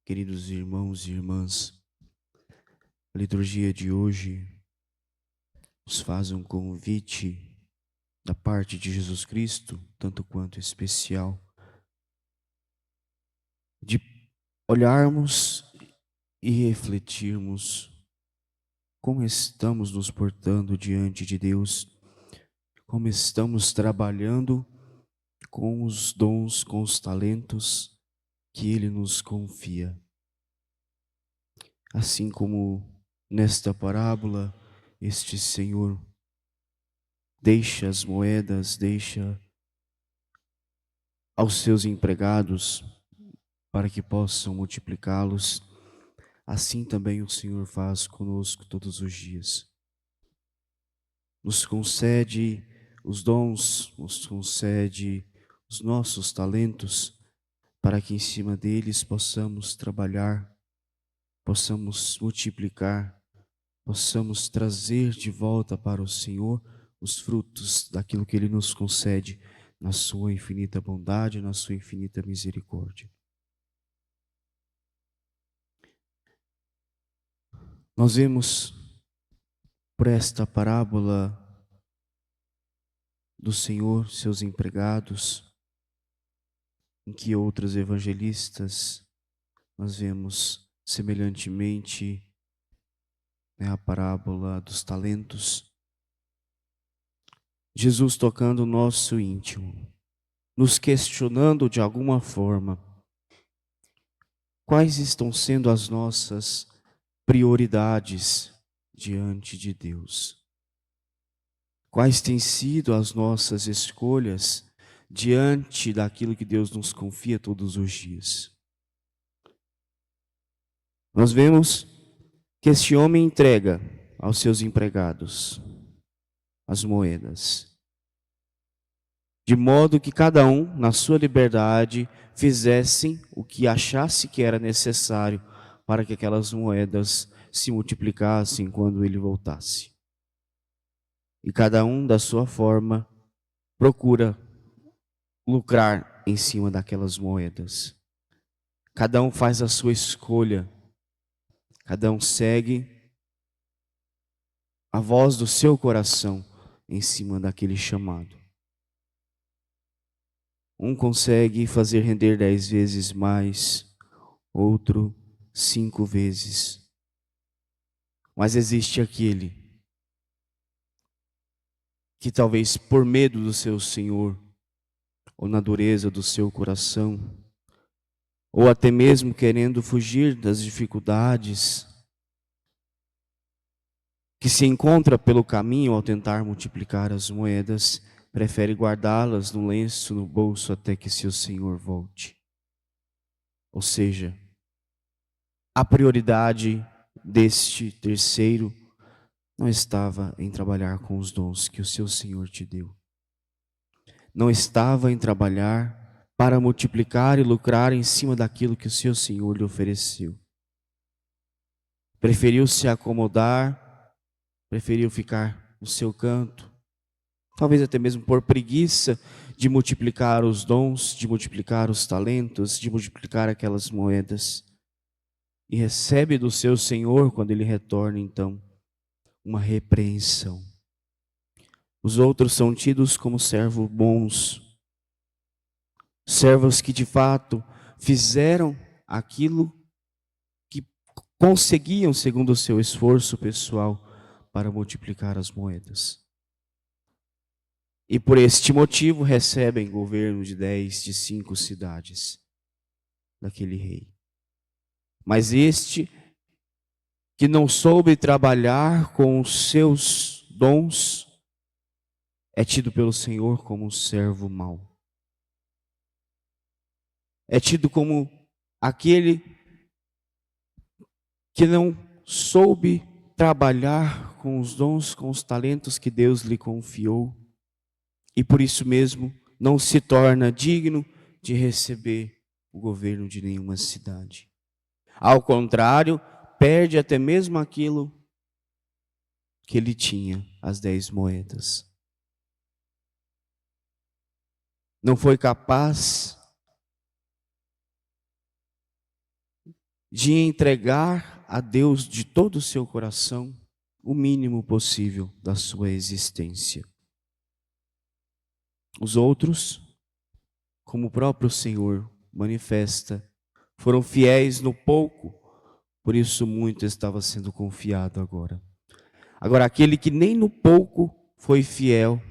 Queridos irmãos e irmãs, a liturgia de hoje nos faz um convite da parte de Jesus Cristo, tanto quanto especial, de olharmos e refletirmos como estamos nos portando diante de Deus, como estamos trabalhando com os dons, com os talentos que Ele nos confia. Assim como nesta parábola, este Senhor deixa as moedas, deixa aos seus empregados para que possam multiplicá-los, assim também o Senhor faz conosco todos os dias. Nos concede os dons, nos concede os nossos talentos, para que em cima deles possamos trabalhar, possamos multiplicar, possamos trazer de volta para o Senhor os frutos daquilo que Ele nos concede, na sua infinita bondade, na sua infinita misericórdia. Nós vemos por esta parábola do Senhor, seus empregados, em que outros evangelistas nós vemos semelhantemente a parábola dos talentos. Jesus tocando o nosso íntimo, nos questionando de alguma forma quais estão sendo as nossas prioridades diante de Deus. Quais têm sido as nossas escolhas diante daquilo que Deus nos confia todos os dias? Nós vemos que este homem entrega aos seus empregados as moedas, de modo que cada um, na sua liberdade, fizessem o que achasse que era necessário para que aquelas moedas se multiplicassem quando ele voltasse. E cada um, da sua forma, procura lucrar em cima daquelas moedas. Cada um faz a sua escolha. Cada um segue a voz do seu coração em cima daquele chamado. Um consegue fazer render 10 vezes mais, outro 5 vezes. Mas existe aquele que talvez por medo do seu Senhor, ou na dureza do seu coração, ou até mesmo querendo fugir das dificuldades que se encontra pelo caminho ao tentar multiplicar as moedas, prefere guardá-las no lenço, no bolso, até que seu Senhor volte. Ou seja, a prioridade deste terceiro não estava em trabalhar com os dons que o seu Senhor te deu. Não estava em trabalhar para multiplicar e lucrar em cima daquilo que o seu Senhor lhe ofereceu. Preferiu se acomodar, preferiu ficar no seu canto, talvez até mesmo por preguiça de multiplicar os dons, de multiplicar os talentos, de multiplicar aquelas moedas. E recebe do seu Senhor, quando ele retorna, então, uma repreensão. Os outros são tidos como servos bons, servos que de fato fizeram aquilo que conseguiam segundo o seu esforço pessoal para multiplicar as moedas. E por este motivo recebem governo de 10, de 5 cidades daquele rei. Mas este que não soube trabalhar com os seus dons é tido pelo Senhor como um servo mau. É tido como aquele que não soube trabalhar com os dons, com os talentos que Deus lhe confiou, e por isso mesmo não se torna digno de receber o governo de nenhuma cidade. Ao contrário, perde até mesmo aquilo que ele tinha, as 10 moedas. Não foi capaz de entregar a Deus de todo o seu coração o mínimo possível da sua existência. Os outros, como o próprio Senhor manifesta, foram fiéis no pouco, por isso muito estava sendo confiado agora. Agora, aquele que nem no pouco foi fiel,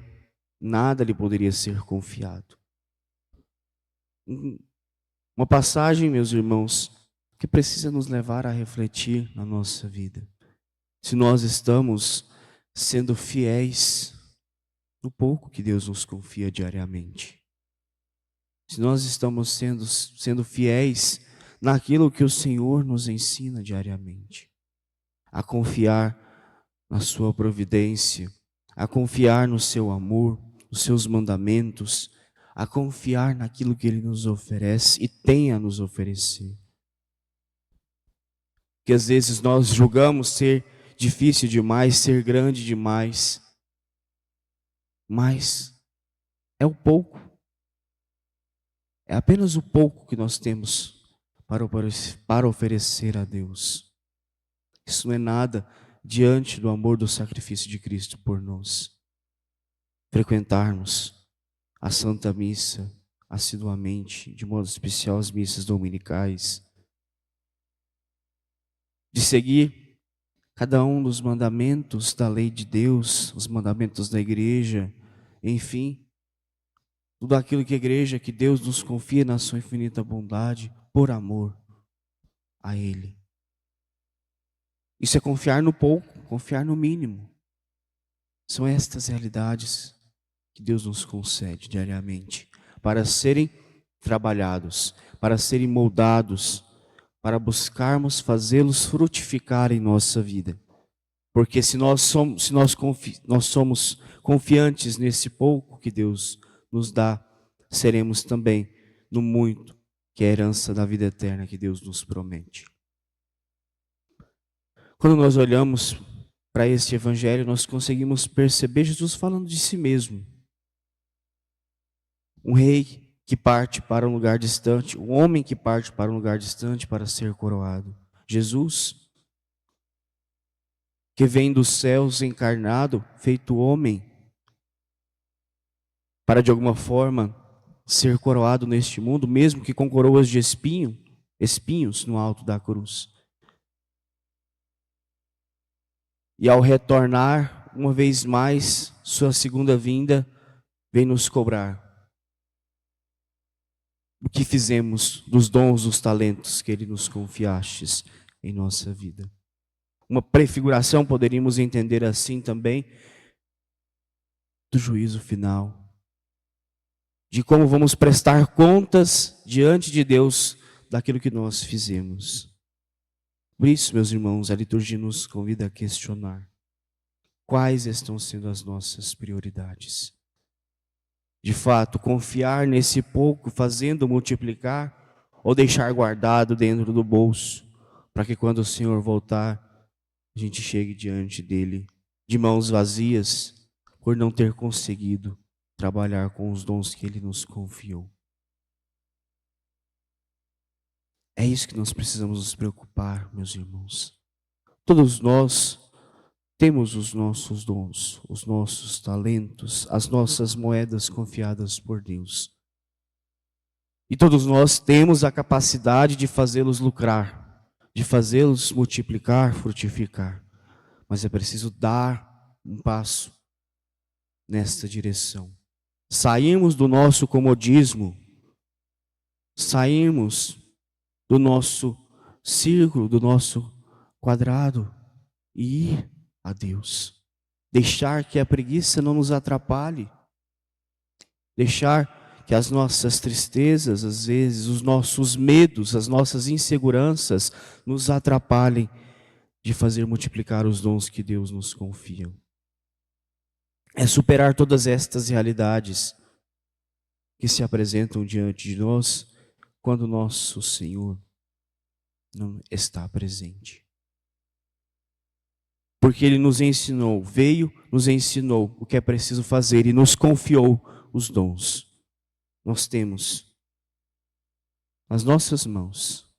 nada lhe poderia ser confiado. Uma passagem, meus irmãos, que precisa nos levar a refletir na nossa vida. Se nós estamos sendo fiéis no pouco que Deus nos confia diariamente. Se nós estamos sendo fiéis naquilo que o Senhor nos ensina diariamente. A confiar na sua providência, a confiar no seu amor, nos seus mandamentos, a confiar naquilo que Ele nos oferece e tem a nos oferecer. Que às vezes nós julgamos ser difícil demais, ser grande demais, mas é o pouco. É apenas o pouco que nós temos para oferecer a Deus. Isso não é nada diante do amor do sacrifício de Cristo por nós. Frequentarmos a Santa Missa assiduamente, de modo especial as missas dominicais, de seguir cada um dos mandamentos da lei de Deus, os mandamentos da igreja, enfim, tudo aquilo que a igreja, que Deus nos confia na sua infinita bondade, por amor a Ele. Isso é confiar no pouco, confiar no mínimo. São estas realidades que Deus nos concede diariamente, para serem trabalhados, para serem moldados, para buscarmos fazê-los frutificar em nossa vida. Porque se nós somos confiantes nesse pouco que Deus nos dá, seremos também no muito, que é a herança da vida eterna que Deus nos promete. Quando nós olhamos para este evangelho, nós conseguimos perceber Jesus falando de si mesmo. Um rei que parte para um lugar distante, um homem que parte para um lugar distante para ser coroado. Jesus, que vem dos céus encarnado, feito homem, para de alguma forma ser coroado neste mundo, mesmo que com coroas de espinhos no alto da cruz. E ao retornar, uma vez mais, sua segunda vinda, vem nos cobrar o que fizemos dos dons, dos talentos que Ele nos confiastes em nossa vida. Uma prefiguração, poderíamos entender assim também, do juízo final. De como vamos prestar contas diante de Deus daquilo que nós fizemos. Por isso, meus irmãos, a liturgia nos convida a questionar quais estão sendo as nossas prioridades. De fato, confiar nesse pouco, fazendo multiplicar, ou deixar guardado dentro do bolso, para que quando o Senhor voltar, a gente chegue diante dele de mãos vazias, por não ter conseguido trabalhar com os dons que Ele nos confiou. É isso que nós precisamos nos preocupar, meus irmãos. Todos nós temos os nossos dons, os nossos talentos, as nossas moedas confiadas por Deus. E todos nós temos a capacidade de fazê-los lucrar, de fazê-los multiplicar, frutificar. Mas é preciso dar um passo nesta direção. Sairmos do nosso comodismo, sairmos do nosso círculo, do nosso quadrado e ir a Deus. Deixar que a preguiça não nos atrapalhe. Deixar que as nossas tristezas, às vezes, os nossos medos, as nossas inseguranças nos atrapalhem de fazer multiplicar os dons que Deus nos confia. É superar todas estas realidades que se apresentam diante de nós quando nosso Senhor não está presente. Porque Ele nos ensinou, veio, nos ensinou o que é preciso fazer e nos confiou os dons. Nós temos nas nossas mãos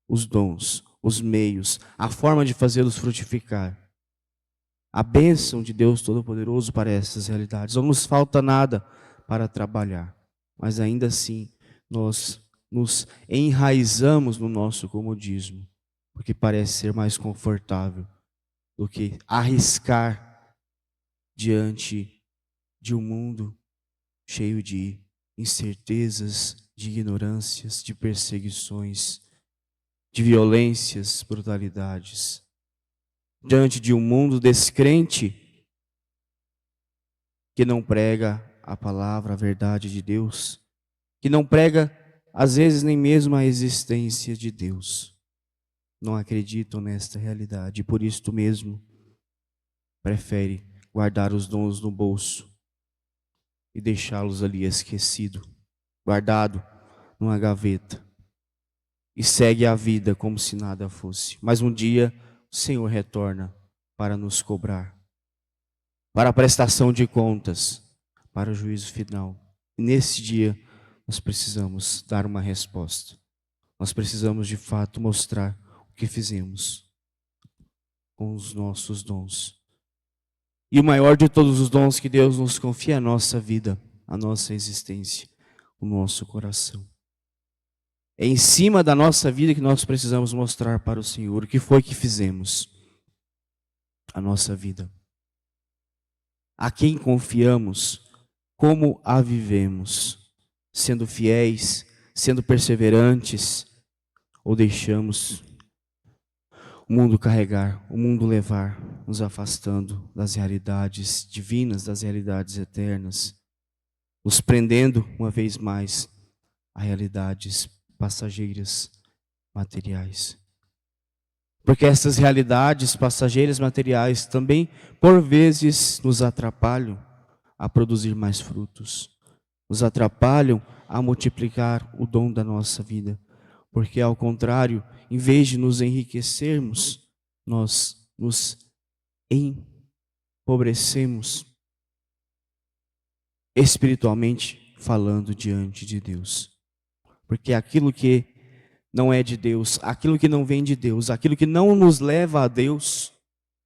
os dons, os meios, a forma de fazê-los frutificar. A bênção de Deus Todo-Poderoso para essas realidades. Não nos falta nada para trabalhar, mas ainda assim nós nos enraizamos no nosso comodismo, porque parece ser mais confortável do que arriscar diante de um mundo cheio de incertezas, de ignorâncias, de perseguições, de violências, brutalidades. Diante de um mundo descrente que não prega a palavra, a verdade de Deus, que não prega, às vezes, nem mesmo a existência de Deus. Não acreditam nesta realidade e por isto mesmo prefere guardar os dons no bolso e deixá-los ali esquecido, guardado numa gaveta, e segue a vida como se nada fosse. Mas um dia o Senhor retorna para nos cobrar, para a prestação de contas, para o juízo final. E nesse dia nós precisamos dar uma resposta. Nós precisamos de fato mostrar o que fizemos com os nossos dons. E o maior de todos os dons que Deus nos confia é a nossa vida, a nossa existência, o nosso coração. É em cima da nossa vida que nós precisamos mostrar para o Senhor o que foi que fizemos. A nossa vida. A quem confiamos, como a vivemos, sendo fiéis, sendo perseverantes, ou deixamos o mundo carregar, o mundo levar, nos afastando das realidades divinas, das realidades eternas, nos prendendo uma vez mais a realidades passageiras, materiais. Porque essas realidades passageiras, materiais, também, por vezes, nos atrapalham a produzir mais frutos. Nos atrapalham a multiplicar o dom da nossa vida. Porque, ao contrário, em vez de nos enriquecermos, nós nos empobrecemos espiritualmente falando diante de Deus. Porque aquilo que não é de Deus, aquilo que não vem de Deus, aquilo que não nos leva a Deus,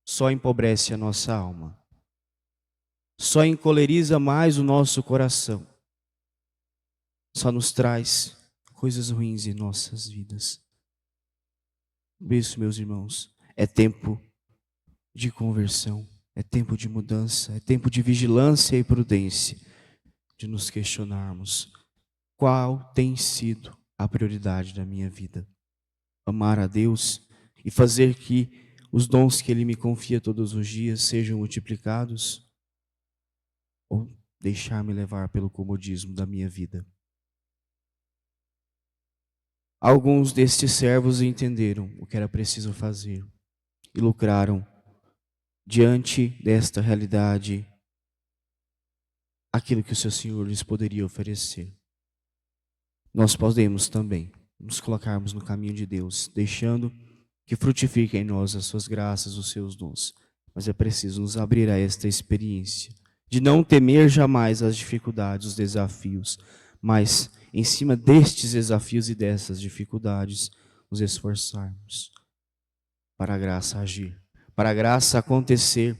só empobrece a nossa alma. Só encoleriza mais o nosso coração. Só nos traz coisas ruins em nossas vidas. Por isso, meus irmãos, é tempo de conversão, é tempo de mudança, é tempo de vigilância e prudência, de nos questionarmos qual tem sido a prioridade da minha vida. Amar a Deus e fazer que os dons que Ele me confia todos os dias sejam multiplicados, ou deixar-me levar pelo comodismo da minha vida. Alguns destes servos entenderam o que era preciso fazer e lucraram diante desta realidade aquilo que o seu Senhor lhes poderia oferecer. Nós podemos também nos colocarmos no caminho de Deus, deixando que frutifiquem em nós as suas graças, os seus dons. Mas é preciso nos abrir a esta experiência, de não temer jamais as dificuldades, os desafios, mas em cima destes desafios e dessas dificuldades, nos esforçarmos para a graça agir, para a graça acontecer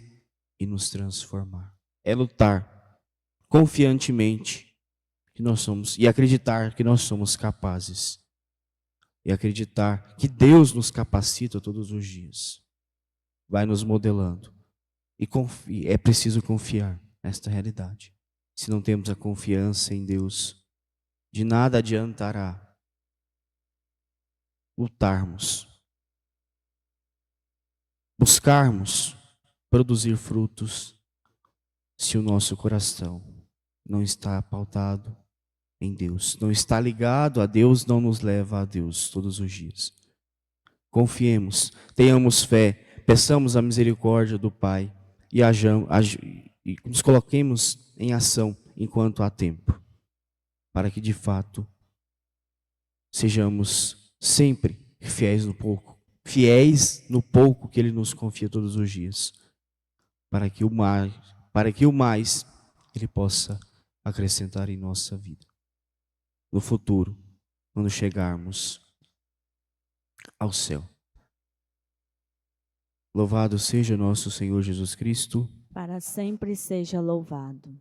e nos transformar. É lutar confiantemente que nós somos e acreditar que nós somos capazes. E acreditar que Deus nos capacita todos os dias. Vai nos modelando. E é preciso confiar nesta realidade. Se não temos a confiança em Deus, de nada adiantará lutarmos, buscarmos produzir frutos, se o nosso coração não está pautado em Deus, não está ligado a Deus, não nos leva a Deus todos os dias. Confiemos, tenhamos fé, peçamos a misericórdia do Pai e nos coloquemos em ação enquanto há tempo, para que de fato sejamos sempre fiéis no pouco que Ele nos confia todos os dias, para que o mais Ele possa acrescentar em nossa vida. No futuro, quando chegarmos ao céu. Louvado seja nosso Senhor Jesus Cristo. Para sempre seja louvado.